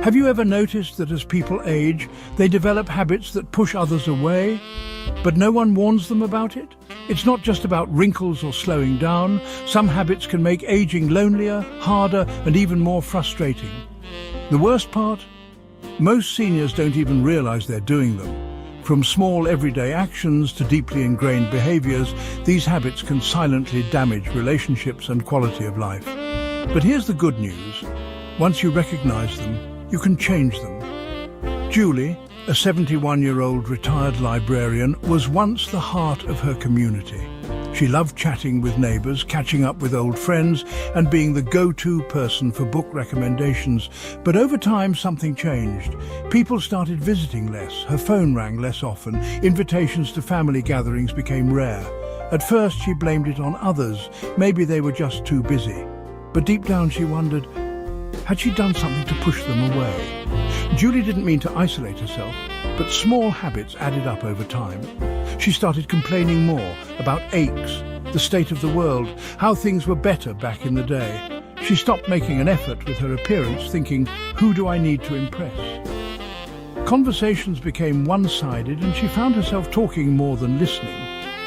Have you ever noticed that as people age, they develop habits that push others away, but no one warns them about it? It's not just about wrinkles or slowing down. Some habits can make aging lonelier, harder, and even more frustrating. The worst part? Most seniors don't even realize they're doing them. From small everyday actions to deeply ingrained behaviors, these habits can silently damage relationships and quality of life. But here's the good news. Once you recognize them, you can change them. Julie, a 71-year-old retired librarian, was once the heart of her community. She loved chatting with neighbors, catching up with old friends, and being the go-to person for book recommendations. But over time, something changed. People started visiting less, her phone rang less often, invitations to family gatherings became rare. At first, she blamed it on others. Maybe they were just too busy. But deep down, she wondered, had she done something to push them away? Julie didn't mean to isolate herself, but small habits added up over time. She started complaining more about aches, the state of the world, how things were better back in the day. She stopped making an effort with her appearance, thinking, who do I need to impress? Conversations became one-sided and she found herself talking more than listening.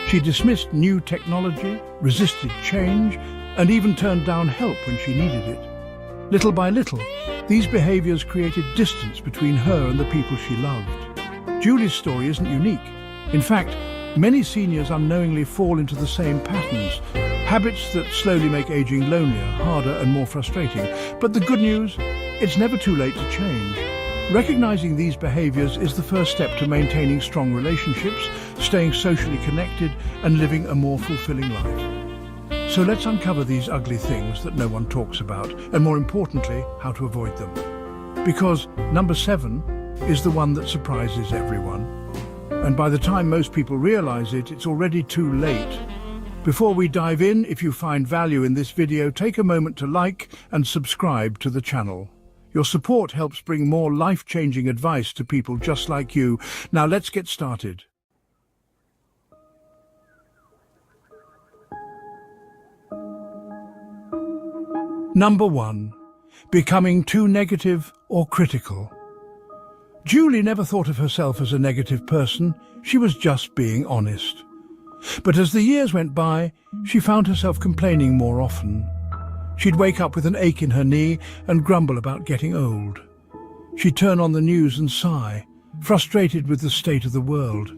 She dismissed new technology, resisted change, and even turned down help when she needed it. Little by little, these behaviors created distance between her and the people she loved. Julie's story isn't unique. In fact, many seniors unknowingly fall into the same patterns, habits that slowly make aging lonelier, harder and more frustrating. But the good news, it's never too late to change. Recognizing these behaviors is the first step to maintaining strong relationships, staying socially connected and living a more fulfilling life. So let's uncover these ugly things that no one talks about, and more importantly, how to avoid them. Because number 7 is the one that surprises everyone. And by the time most people realize it, it's already too late. Before we dive in, if you find value in this video, take a moment to like and subscribe to the channel. Your support helps bring more life-changing advice to people just like you. Now let's get started. Number 1. Becoming too negative or critical. Julie never thought of herself as a negative person. She was just being honest. But as the years went by, she found herself complaining more often. She'd wake up with an ache in her knee and grumble about getting old. She'd turn on the news and sigh, frustrated with the state of the world.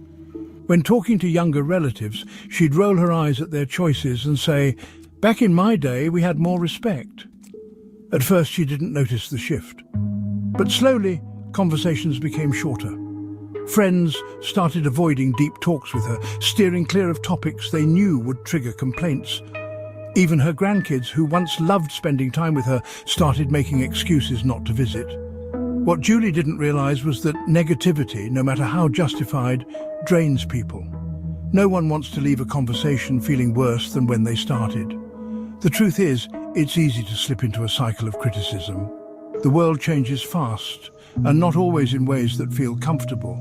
When talking to younger relatives, she'd roll her eyes at their choices and say, "Back in my day, we had more respect." At first, she didn't notice the shift. But slowly, conversations became shorter. Friends started avoiding deep talks with her, steering clear of topics they knew would trigger complaints. Even her grandkids, who once loved spending time with her, started making excuses not to visit. What Julie didn't realize was that negativity, no matter how justified, drains people. No one wants to leave a conversation feeling worse than when they started. The truth is, it's easy to slip into a cycle of criticism. The world changes fast, and not always in ways that feel comfortable.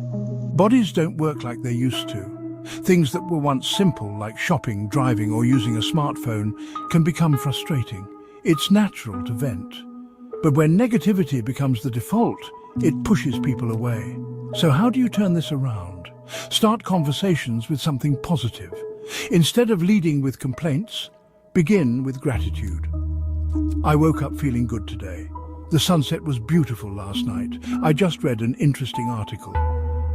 Bodies don't work like they used to. Things that were once simple, like shopping, driving, or using a smartphone, can become frustrating. It's natural to vent. But when negativity becomes the default, it pushes people away. So how do you turn this around? Start conversations with something positive. Instead of leading with complaints, begin with gratitude. I woke up feeling good today. The sunset was beautiful last night. I just read an interesting article.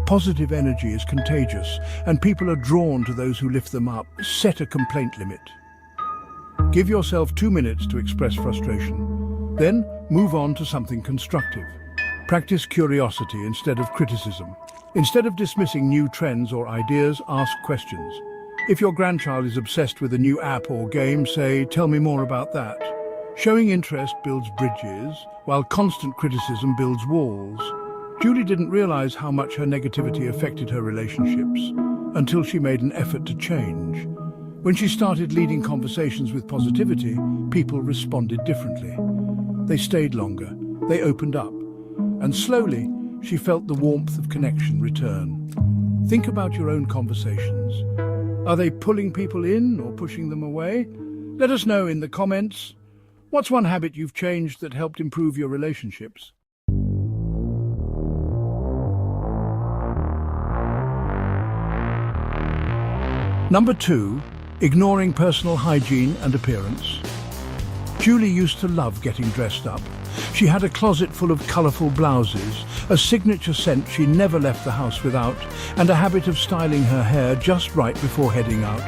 Positive energy is contagious, and people are drawn to those who lift them up. Set a complaint limit. Give yourself 2 minutes to express frustration. Then move on to something constructive. Practice curiosity instead of criticism. Instead of dismissing new trends or ideas, ask questions. If your grandchild is obsessed with a new app or game, say, "Tell me more about that." Showing interest builds bridges, while constant criticism builds walls. Julie didn't realize how much her negativity affected her relationships until she made an effort to change. When she started leading conversations with positivity, people responded differently. They stayed longer, they opened up, and slowly she felt the warmth of connection return. Think about your own conversations. Are they pulling people in or pushing them away? Let us know in the comments. What's one habit you've changed that helped improve your relationships? Number 2, ignoring personal hygiene and appearance. Julie used to love getting dressed up. She had a closet full of colourful blouses, a signature scent she never left the house without, and a habit of styling her hair just right before heading out.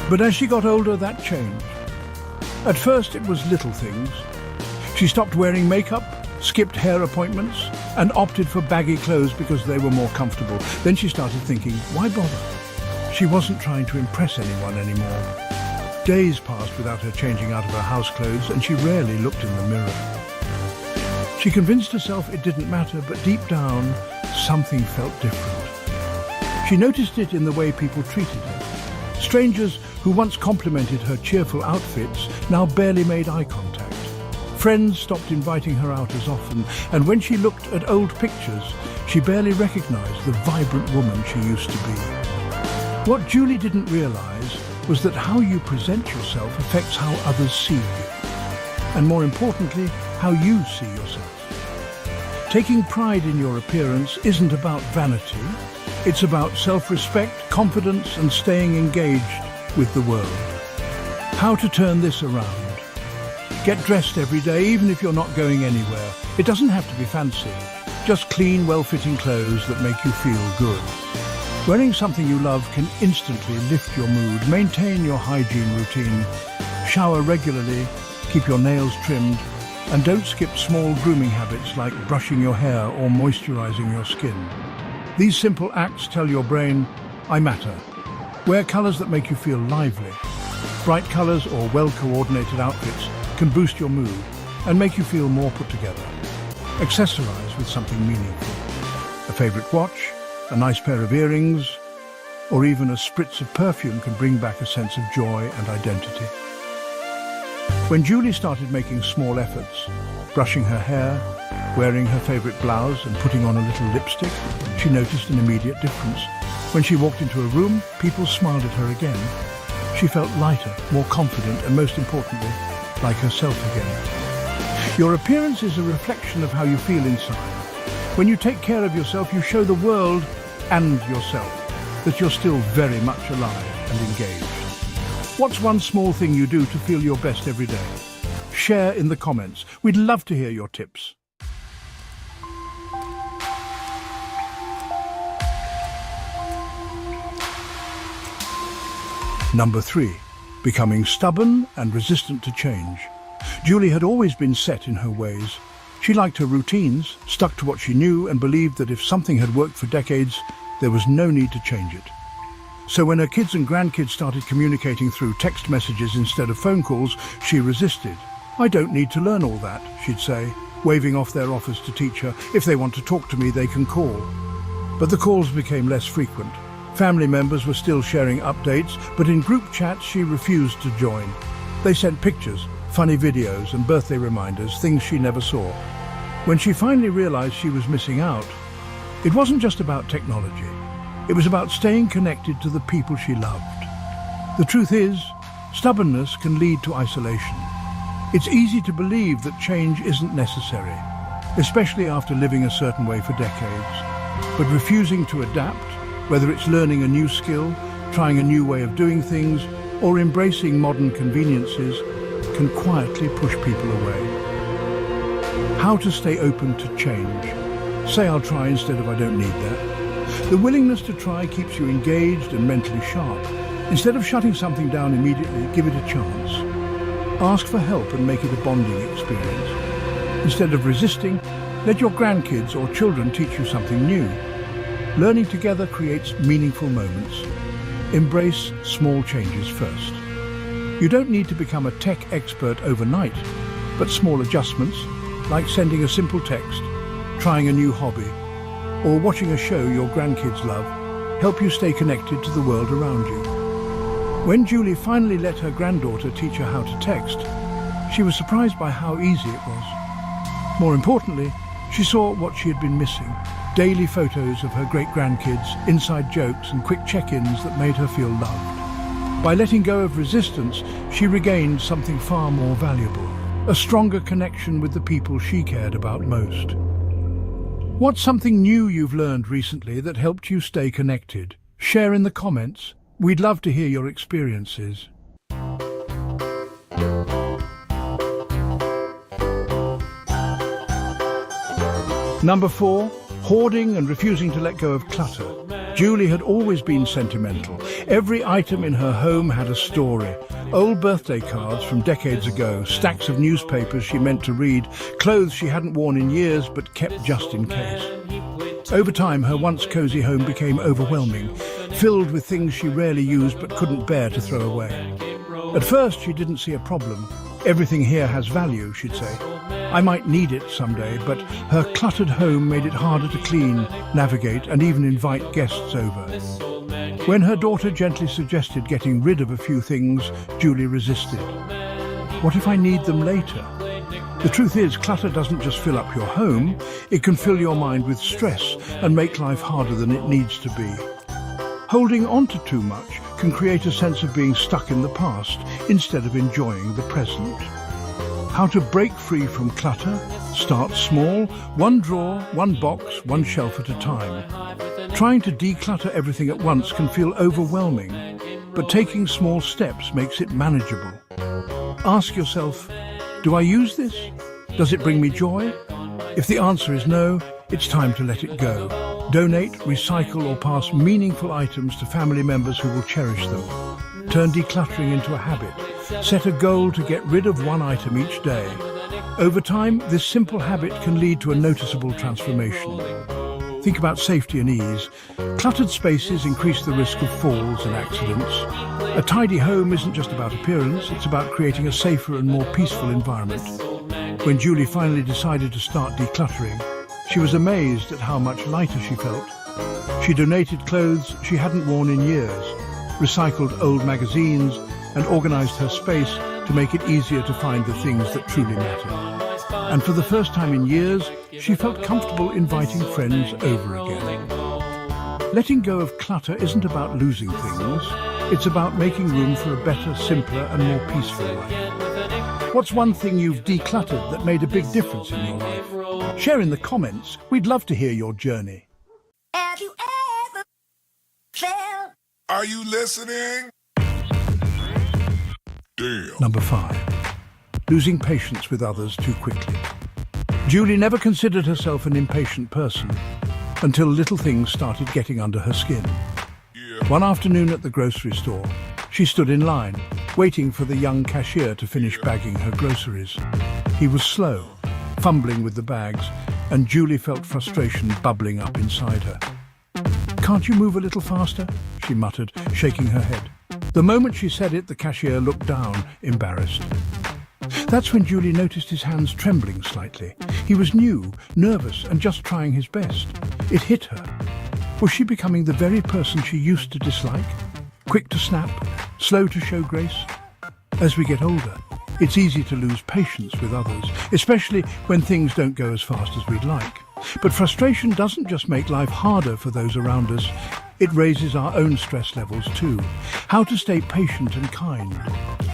But as she got older, that changed. At first, it was little things. She stopped wearing makeup, skipped hair appointments, and opted for baggy clothes because they were more comfortable. Then she started thinking, why bother? She wasn't trying to impress anyone anymore. Days passed without her changing out of her house clothes, and she rarely looked in the mirror. She convinced herself it didn't matter, but deep down, something felt different. She noticed it in the way people treated her. Strangers who once complimented her cheerful outfits now barely made eye contact. Friends stopped inviting her out as often, and when she looked at old pictures, she barely recognized the vibrant woman she used to be. What Julie didn't realize was that how you present yourself affects how others see you, and more importantly, how you see yourself. Taking pride in your appearance isn't about vanity. It's about self-respect, confidence, and staying engaged with the world. How to turn this around? Get dressed every day, even if you're not going anywhere. It doesn't have to be fancy. Just clean, well-fitting clothes that make you feel good. Wearing something you love can instantly lift your mood. Maintain your hygiene routine. Shower regularly, keep your nails trimmed, and don't skip small grooming habits like brushing your hair or moisturizing your skin. These simple acts tell your brain, I matter. Wear colors that make you feel lively. Bright colors or well-coordinated outfits can boost your mood and make you feel more put together. Accessorize with something meaningful. A favorite watch, a nice pair of earrings, or even a spritz of perfume can bring back a sense of joy and identity. When Julie started making small efforts, brushing her hair, wearing her favorite blouse and putting on a little lipstick, she noticed an immediate difference. When she walked into a room, people smiled at her again. She felt lighter, more confident, and most importantly, like herself again. Your appearance is a reflection of how you feel inside. When you take care of yourself, you show the world and yourself that you're still very much alive and engaged. What's one small thing you do to feel your best every day? Share in the comments. We'd love to hear your tips. Number 3, becoming stubborn and resistant to change. Julie had always been set in her ways. She liked her routines, stuck to what she knew, and believed that if something had worked for decades, there was no need to change it. So when her kids and grandkids started communicating through text messages instead of phone calls, she resisted. I don't need to learn all that, she'd say, waving off their offers to teach her. If they want to talk to me, they can call. But the calls became less frequent. Family members were still sharing updates, but in group chats she refused to join. They sent pictures, funny videos, and birthday reminders, things she never saw. When she finally realized she was missing out, it wasn't just about technology. It was about staying connected to the people she loved. The truth is, stubbornness can lead to isolation. It's easy to believe that change isn't necessary, especially after living a certain way for decades. But refusing to adapt, whether it's learning a new skill, trying a new way of doing things, or embracing modern conveniences, can quietly push people away. How to stay open to change? Say I'll try instead of I don't need that. The willingness to try keeps you engaged and mentally sharp. Instead of shutting something down immediately, give it a chance. Ask for help and make it a bonding experience. Instead of resisting, let your grandkids or children teach you something new. Learning together creates meaningful moments. Embrace small changes first. You don't need to become a tech expert overnight, but small adjustments, like sending a simple text, trying a new hobby, or watching a show your grandkids love, help you stay connected to the world around you. When Julie finally let her granddaughter teach her how to text, she was surprised by how easy it was. More importantly, she saw what she had been missing: daily photos of her great-grandkids, inside jokes and quick check-ins that made her feel loved. By letting go of resistance, she regained something far more valuable: a stronger connection with the people she cared about most. What's something new you've learned recently that helped you stay connected? Share in the comments. We'd love to hear your experiences. Number 4, hoarding and refusing to let go of clutter. Julie had always been sentimental. Every item in her home had a story. Old birthday cards from decades ago, stacks of newspapers she meant to read, clothes she hadn't worn in years but kept just in case. Over time, her once cosy home became overwhelming, filled with things she rarely used but couldn't bear to throw away. At first, she didn't see a problem. Everything here has value, she'd say. I might need it someday, but her cluttered home made it harder to clean, navigate, and even invite guests over. When her daughter gently suggested getting rid of a few things, Julie resisted. What if I need them later? The truth is, clutter doesn't just fill up your home, it can fill your mind with stress and make life harder than it needs to be. Holding on to too much can create a sense of being stuck in the past instead of enjoying the present. How to break free from clutter? Start small, one drawer, one box, one shelf at a time. Trying to declutter everything at once can feel overwhelming, but taking small steps makes it manageable. Ask yourself, do I use this? Does it bring me joy? If the answer is no, it's time to let it go. Donate, recycle, or pass meaningful items to family members who will cherish them. Turn decluttering into a habit. Set a goal to get rid of one item each day. Over time, this simple habit can lead to a noticeable transformation. Think about safety and ease. Cluttered spaces increase the risk of falls and accidents. A tidy home isn't just about appearance, it's about creating a safer and more peaceful environment. When Julie finally decided to start decluttering, she was amazed at how much lighter she felt. She donated clothes she hadn't worn in years, recycled old magazines, and organized her space to make it easier to find the things that truly matter. And for the first time in years, she felt comfortable inviting friends over again. Letting go of clutter isn't about losing things, it's about making room for a better, simpler, and more peaceful life. What's one thing you've decluttered that made a big difference in your life? Share in the comments. We'd love to hear your journey. Have you ever felt? Are you listening? Damn. Number 5. Losing patience with others too quickly. Julie never considered herself an impatient person until little things started getting under her skin. Yeah. One afternoon at the grocery store, she stood in line, waiting for the young cashier to finish bagging her groceries. He was slow, fumbling with the bags, and Julie felt frustration bubbling up inside her. "Can't you move a little faster?" she muttered, shaking her head. The moment she said it, the cashier looked down, embarrassed. That's when Julie noticed his hands trembling slightly. He was new, nervous, and just trying his best. It hit her. Was she becoming the very person she used to dislike? Quick to snap, slow to show grace? As we get older, it's easy to lose patience with others, especially when things don't go as fast as we'd like. But frustration doesn't just make life harder for those around us, it raises our own stress levels too. How to stay patient and kind.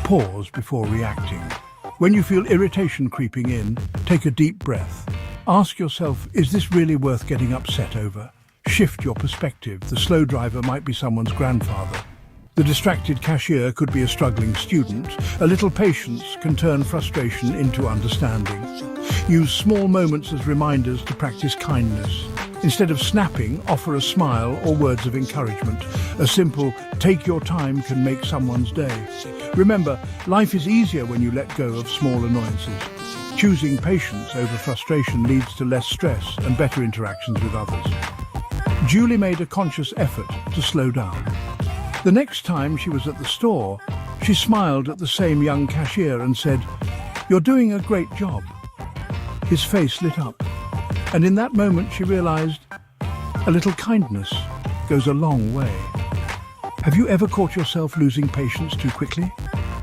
Pause before reacting. When you feel irritation creeping in, take a deep breath. Ask yourself, is this really worth getting upset over? Shift your perspective. The slow driver might be someone's grandfather. The distracted cashier could be a struggling student. A little patience can turn frustration into understanding. Use small moments as reminders to practice kindness. Instead of snapping, offer a smile or words of encouragement. A simple, take your time can make someone's day. Remember, life is easier when you let go of small annoyances. Choosing patience over frustration leads to less stress and better interactions with others. Julie made a conscious effort to slow down. The next time she was at the store, she smiled at the same young cashier and said, "You're doing a great job." His face lit up, and in that moment she realized a little kindness goes a long way. Have you ever caught yourself losing patience too quickly?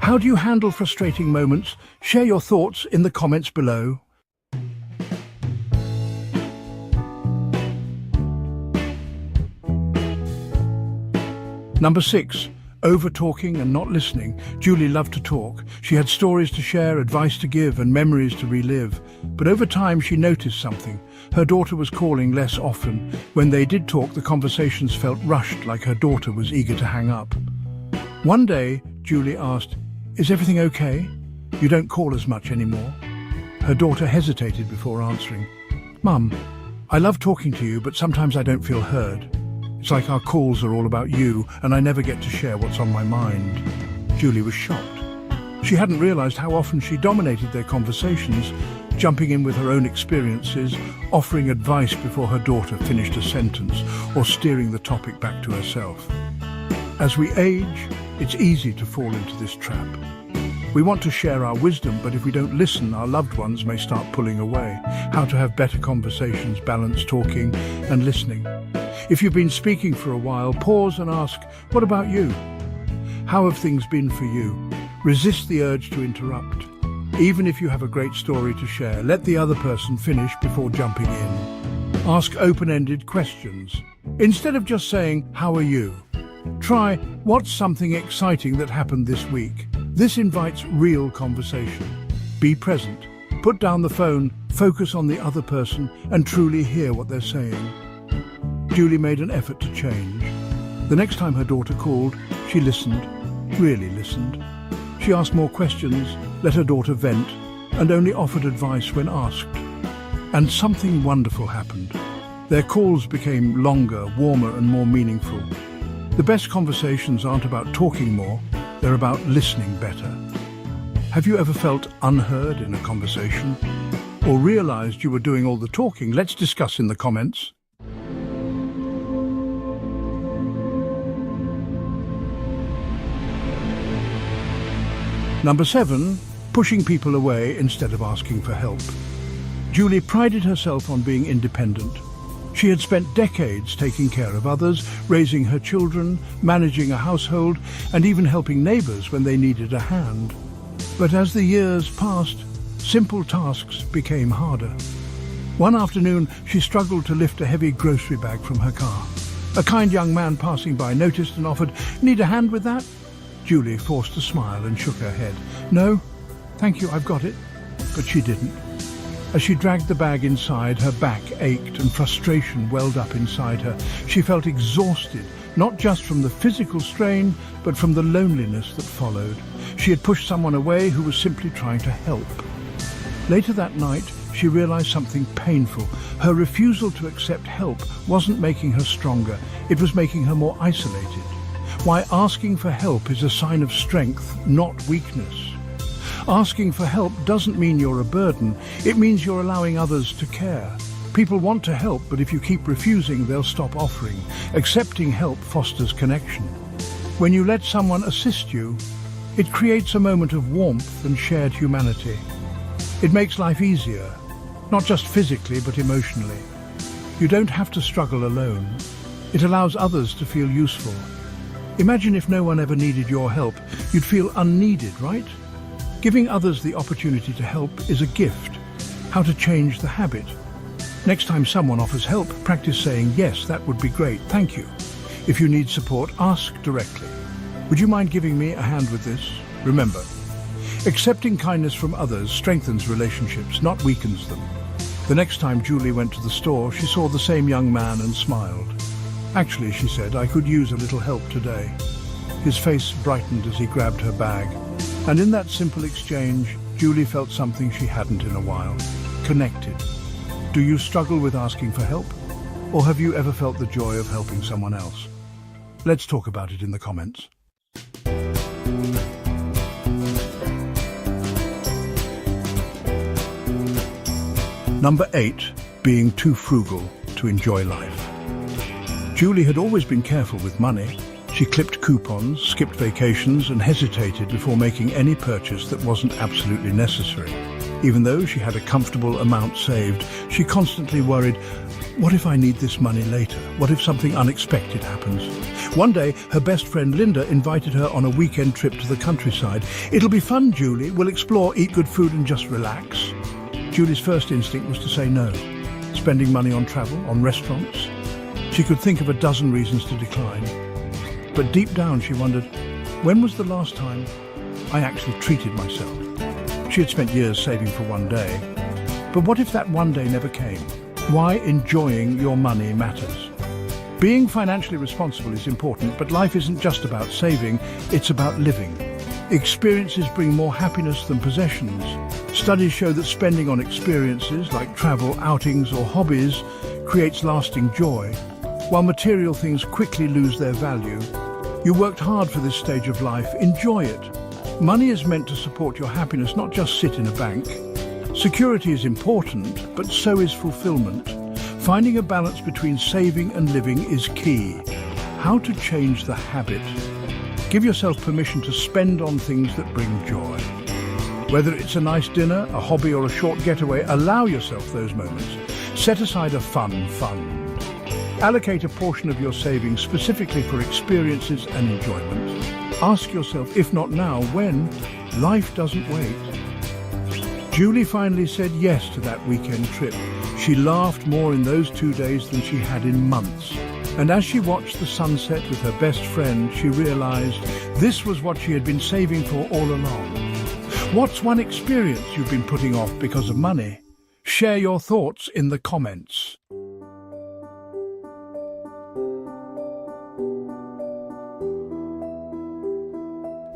How do you handle frustrating moments? Share your thoughts in the comments below. Number 6. Over-talking and not listening, Julie loved to talk. She had stories to share, advice to give, and memories to relive. But over time, she noticed something. Her daughter was calling less often. When they did talk, the conversations felt rushed, like her daughter was eager to hang up. One day, Julie asked, "Is everything okay? You don't call as much anymore." Her daughter hesitated before answering. "Mum, I love talking to you, but sometimes I don't feel heard. It's like our calls are all about you, and I never get to share what's on my mind." Julie was shocked. She hadn't realized how often she dominated their conversations, jumping in with her own experiences, offering advice before her daughter finished a sentence, or steering the topic back to herself. As we age, it's easy to fall into this trap. We want to share our wisdom, but if we don't listen, our loved ones may start pulling away. How to have better conversations, balance talking and listening. If you've been speaking for a while, pause and ask, "What about you? How have things been for you?" Resist the urge to interrupt. Even if you have a great story to share, let the other person finish before jumping in. Ask open-ended questions. Instead of just saying, "How are you?" try, "What's something exciting that happened this week?" This invites real conversation. Be present. Put down the phone, focus on the other person, and truly hear what they're saying. Julie made an effort to change. The next time her daughter called, she listened, really listened. She asked more questions, let her daughter vent, and only offered advice when asked. And something wonderful happened. Their calls became longer, warmer, and more meaningful. The best conversations aren't about talking more, they're about listening better. Have you ever felt unheard in a conversation? Or realized you were doing all the talking? Let's discuss in the comments. Number 7, pushing people away instead of asking for help. Julie prided herself on being independent. She had spent decades taking care of others, raising her children, managing a household, and even helping neighbors when they needed a hand. But as the years passed, simple tasks became harder. One afternoon, she struggled to lift a heavy grocery bag from her car. A kind young man passing by noticed and offered, "Need a hand with that?" Julie forced a smile and shook her head. "No, thank you, I've got it." But she didn't. As she dragged the bag inside, her back ached and frustration welled up inside her. She felt exhausted, not just from the physical strain, but from the loneliness that followed. She had pushed someone away who was simply trying to help. Later that night, she realized something painful. Her refusal to accept help wasn't making her stronger, it was making her more isolated. Why asking for help is a sign of strength, not weakness. Asking for help doesn't mean you're a burden, it means you're allowing others to care. People want to help, but if you keep refusing, they'll stop offering. Accepting help fosters connection. When you let someone assist you, it creates a moment of warmth and shared humanity. It makes life easier, not just physically, but emotionally. You don't have to struggle alone. It allows others to feel useful. Imagine if no one ever needed your help. You'd feel unneeded, right? Giving others the opportunity to help is a gift. How to change the habit. Next time someone offers help, practice saying, "Yes, that would be great, thank you." If you need support, ask directly. "Would you mind giving me a hand with this?" Remember, accepting kindness from others strengthens relationships, not weakens them. The next time Julie went to the store, she saw the same young man and smiled. "Actually," she said, "I could use a little help today." His face brightened as he grabbed her bag. And in that simple exchange, Julie felt something she hadn't in a while. Connected. Do you struggle with asking for help? Or have you ever felt the joy of helping someone else? Let's talk about it in the comments. Number 8, being too frugal to enjoy life. Julie had always been careful with money. She clipped coupons, skipped vacations, and hesitated before making any purchase that wasn't absolutely necessary. Even though she had a comfortable amount saved, she constantly worried, what if I need this money later? What if something unexpected happens? One day, her best friend Linda invited her on a weekend trip to the countryside. "It'll be fun, Julie. We'll explore, eat good food, and just relax." Julie's first instinct was to say no. Spending money on travel, on restaurants. She could think of a dozen reasons to decline. But deep down she wondered, When was the last time I actually treated myself? She had spent years saving for one day. But what if that one day never came? Why enjoying your money matters. Being financially responsible is important, but life isn't just about saving, it's about living. Experiences bring more happiness than possessions. Studies show that spending on experiences like travel, outings or hobbies creates lasting joy, while material things quickly lose their value. You worked hard for this stage of life, enjoy it. Money is meant to support your happiness, not just sit in a bank. Security is important, but so is fulfillment. Finding a balance between saving and living is key. How to change the habit? Give yourself permission to spend on things that bring joy. Whether it's a nice dinner, a hobby or a short getaway, allow yourself those moments. Set aside a fun fund. Allocate a portion of your savings specifically for experiences and enjoyment. Ask yourself, if not now, when? Life doesn't wait. Julie finally said yes to that weekend trip. She laughed more in those 2 days than she had in months. And as she watched the sunset with her best friend, she realized this was what she had been saving for all along. What's one experience you've been putting off because of money? Share your thoughts in the comments.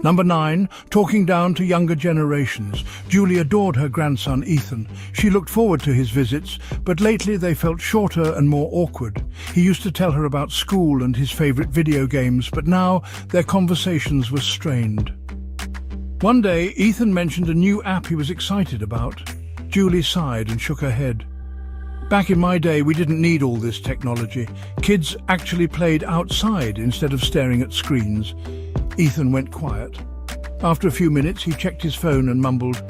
Number 9, talking down to younger generations. Julie adored her grandson Ethan. She looked forward to his visits, but lately they felt shorter and more awkward. He used to tell her about school and his favorite video games, but now their conversations were strained. One day, Ethan mentioned a new app he was excited about. Julie sighed and shook her head. Back in my day, we didn't need all this technology. Kids actually played outside instead of staring at screens. Ethan went quiet. After a few minutes, he checked his phone and mumbled,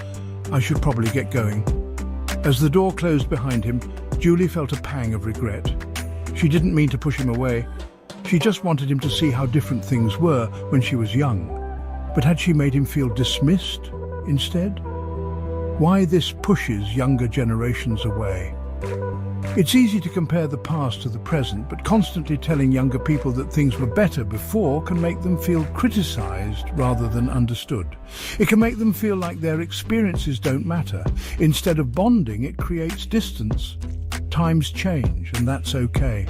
"I should probably get going." As the door closed behind him, Julie felt a pang of regret. She didn't mean to push him away. She just wanted him to see how different things were when she was young. But had she made him feel dismissed instead? Why this pushes younger generations away? It's easy to compare the past to the present, but constantly telling younger people that things were better before can make them feel criticized rather than understood. It can make them feel like their experiences don't matter. Instead of bonding, it creates distance. Times change, and that's okay.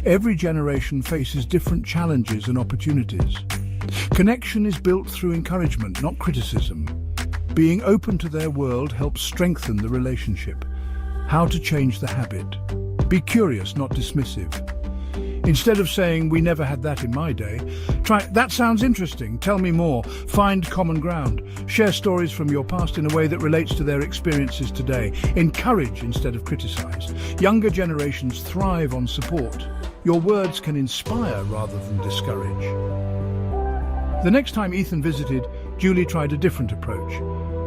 Every generation faces different challenges and opportunities. Connection is built through encouragement, not criticism. Being open to their world helps strengthen the relationship. How to change the habit. Be curious, not dismissive. Instead of saying, "We never had that in my day," try, "That sounds interesting, tell me more." Find common ground. Share stories from your past in a way that relates to their experiences today. Encourage instead of criticize. Younger generations thrive on support. Your words can inspire rather than discourage. The next time Ethan visited, Julie tried a different approach.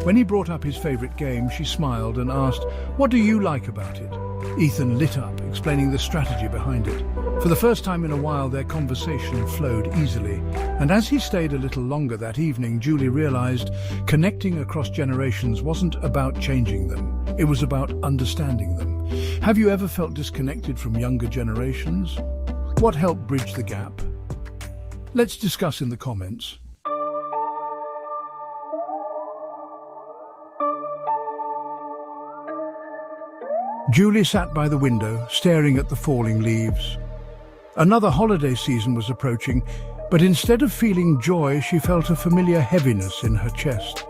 When he brought up his favorite game, she smiled and asked, "What do you like about it?" Ethan lit up, explaining the strategy behind it. For the first time in a while, their conversation flowed easily. And as he stayed a little longer that evening, Julie realized connecting across generations wasn't about changing them. It was about understanding them. Have you ever felt disconnected from younger generations? What helped bridge the gap? Let's discuss in the comments. Julie sat by the window, staring at the falling leaves. Another holiday season was approaching, but instead of feeling joy, she felt a familiar heaviness in her chest.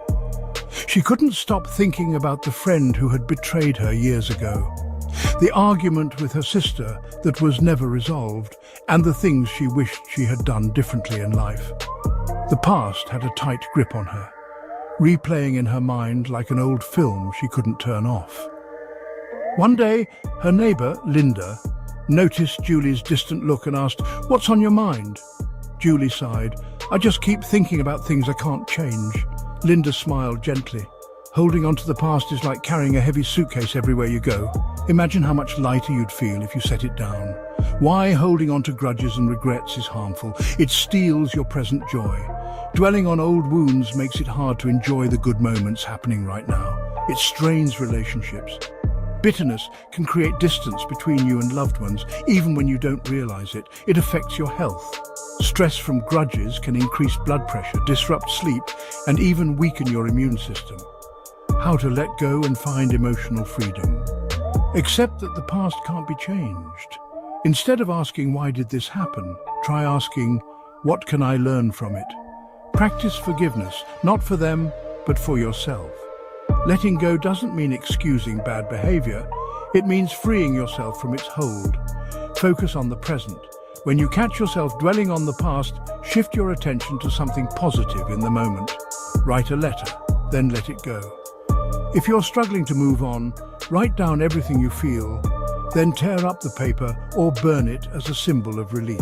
She couldn't stop thinking about the friend who had betrayed her years ago, the argument with her sister that was never resolved, and the things she wished she had done differently in life. The past had a tight grip on her, replaying in her mind like an old film she couldn't turn off. One day, her neighbor, Linda, noticed Julie's distant look and asked, "What's on your mind?" Julie sighed, "I just keep thinking about things I can't change." Linda smiled gently. Holding on to the past is like carrying a heavy suitcase everywhere you go. Imagine how much lighter you'd feel if you set it down. Why holding on to grudges and regrets is harmful. It steals your present joy. Dwelling on old wounds makes it hard to enjoy the good moments happening right now. It strains relationships. Bitterness can create distance between you and loved ones, even when you don't realize it. It affects your health. Stress from grudges can increase blood pressure, disrupt sleep, and even weaken your immune system. How to let go and find emotional freedom. Accept that the past can't be changed. Instead of asking, why did this happen? Try asking, what can I learn from it? Practice forgiveness, not for them, but for yourself. Letting go doesn't mean excusing bad behavior. It means freeing yourself from its hold. Focus on the present. When you catch yourself dwelling on the past, shift your attention to something positive in the moment. Write a letter, then let it go. If you're struggling to move on, write down everything you feel, then tear up the paper or burn it as a symbol of release.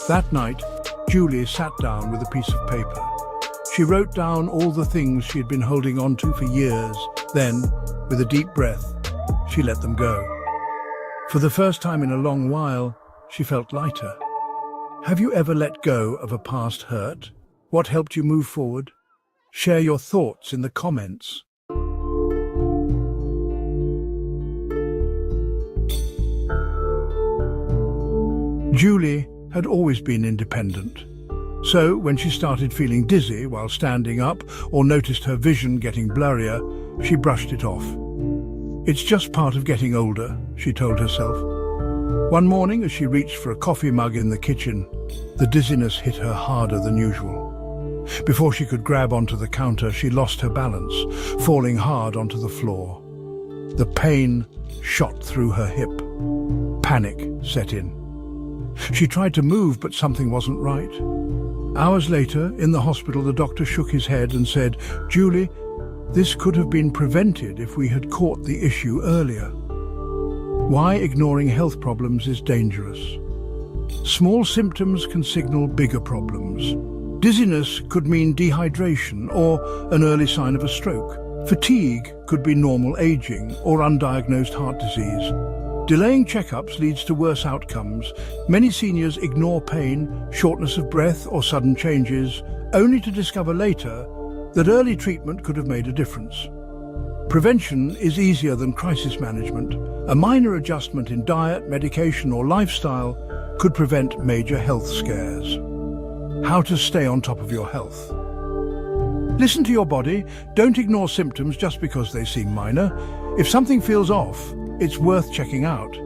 That night, Julie sat down with a piece of paper. She wrote down all the things she had been holding on to for years. Then, with a deep breath, she let them go. For the first time in a long while, she felt lighter. Have you ever let go of a past hurt? What helped you move forward? Share your thoughts in the comments. Julie had always been independent. So, when she started feeling dizzy while standing up or noticed her vision getting blurrier, she brushed it off. It's just part of getting older, she told herself. One morning, as she reached for a coffee mug in the kitchen, the dizziness hit her harder than usual. Before she could grab onto the counter, she lost her balance, falling hard onto the floor. The pain shot through her hip. Panic set in. She tried to move, but something wasn't right. Hours later, in the hospital, the doctor shook his head and said, "Julie, this could have been prevented if we had caught the issue earlier." Why ignoring health problems is dangerous. Small symptoms can signal bigger problems. Dizziness could mean dehydration or an early sign of a stroke. Fatigue could be normal aging or undiagnosed heart disease. Delaying checkups leads to worse outcomes. Many seniors ignore pain, shortness of breath, or sudden changes, only to discover later that early treatment could have made a difference. Prevention is easier than crisis management. A minor adjustment in diet, medication, or lifestyle could prevent major health scares. How to stay on top of your health. Listen to your body. Don't ignore symptoms just because they seem minor. If something feels off, it's worth checking out.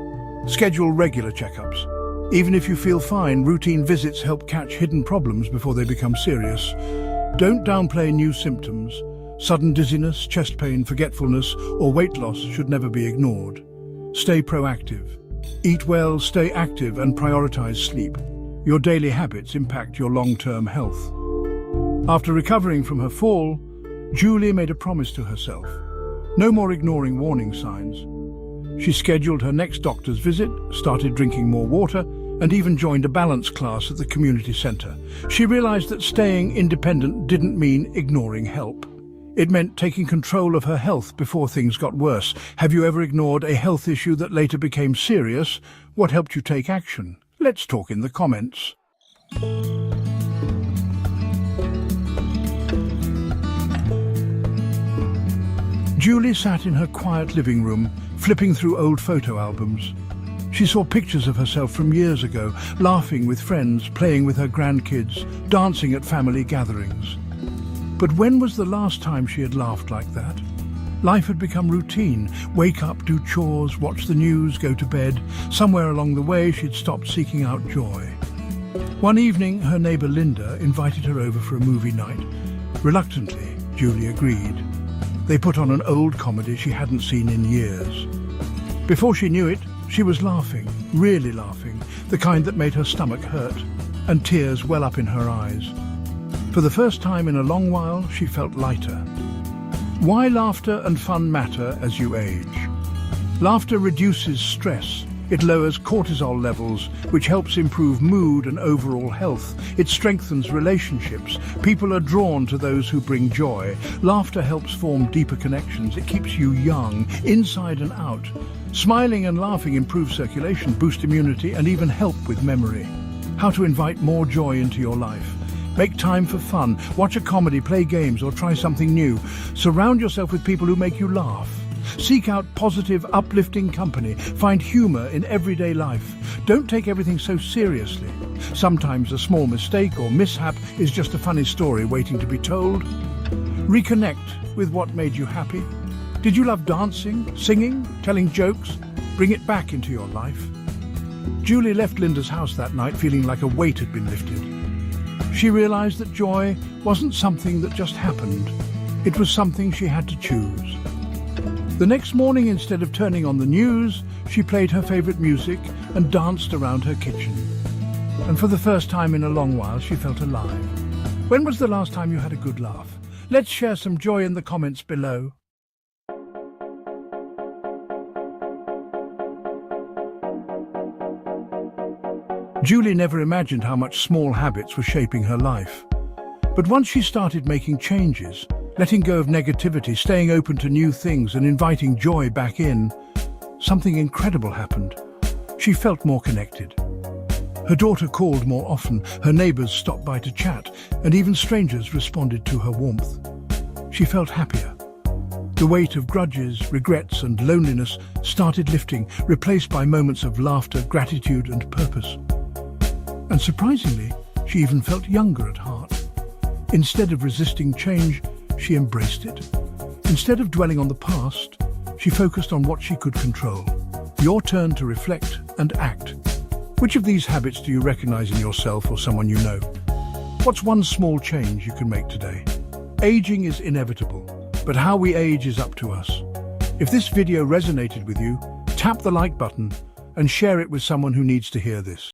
Schedule regular checkups. Even if you feel fine, routine visits help catch hidden problems before they become serious. Don't downplay new symptoms. Sudden dizziness, chest pain, forgetfulness, or weight loss should never be ignored. Stay proactive. Eat well, stay active, and prioritize sleep. Your daily habits impact your long-term health. After recovering from her fall, Julie made a promise to herself. No more ignoring warning signs. She scheduled her next doctor's visit, started drinking more water, and even joined a balance class at the community center. She realized that staying independent didn't mean ignoring help. It meant taking control of her health before things got worse. Have you ever ignored a health issue that later became serious? What helped you take action? Let's talk in the comments. Julie sat in her quiet living room, flipping through old photo albums. She saw pictures of herself from years ago, laughing with friends, playing with her grandkids, dancing at family gatherings. But when was the last time she had laughed like that? Life had become routine. Wake up, do chores, watch the news, go to bed. Somewhere along the way, she'd stopped seeking out joy. One evening, her neighbor Linda invited her over for a movie night. Reluctantly, Julie agreed. They put on an old comedy she hadn't seen in years. Before she knew it, she was laughing, really laughing, the kind that made her stomach hurt, and tears well up in her eyes. For the first time in a long while, she felt lighter. Why laughter and fun matter as you age? Laughter reduces stress. It lowers cortisol levels, which helps improve mood and overall health. It strengthens relationships. People are drawn to those who bring joy. Laughter helps form deeper connections. It keeps you young, inside and out. Smiling and laughing improve circulation, boost immunity, and even help with memory. How to invite more joy into your life. Make time for fun. Watch a comedy, play games, or try something new. Surround yourself with people who make you laugh. Seek out positive, uplifting company. Find humor in everyday life. Don't take everything so seriously. Sometimes a small mistake or mishap is just a funny story waiting to be told. Reconnect with what made you happy. Did you love dancing, singing, telling jokes? Bring it back into your life. Julie left Linda's house that night feeling like a weight had been lifted. She realized that joy wasn't something that just happened. It was something she had to choose. The next morning, instead of turning on the news, she played her favorite music and danced around her kitchen. And for the first time in a long while, she felt alive. When was the last time you had a good laugh? Let's share some joy in the comments below. Julie never imagined how much small habits were shaping her life. But once she started making changes, letting go of negativity, staying open to new things and inviting joy back in, something incredible happened. She felt more connected. Her daughter called more often, her neighbors stopped by to chat, and even strangers responded to her warmth. She felt happier. The weight of grudges, regrets, and loneliness started lifting, replaced by moments of laughter, gratitude, and purpose. And surprisingly, she even felt younger at heart. Instead of resisting change, she embraced it. Instead of dwelling on the past, she focused on what she could control. Your turn to reflect and act. Which of these habits do you recognize in yourself or someone you know? What's one small change you can make today? Aging is inevitable, but how we age is up to us. If this video resonated with you, tap the like button and share it with someone who needs to hear this.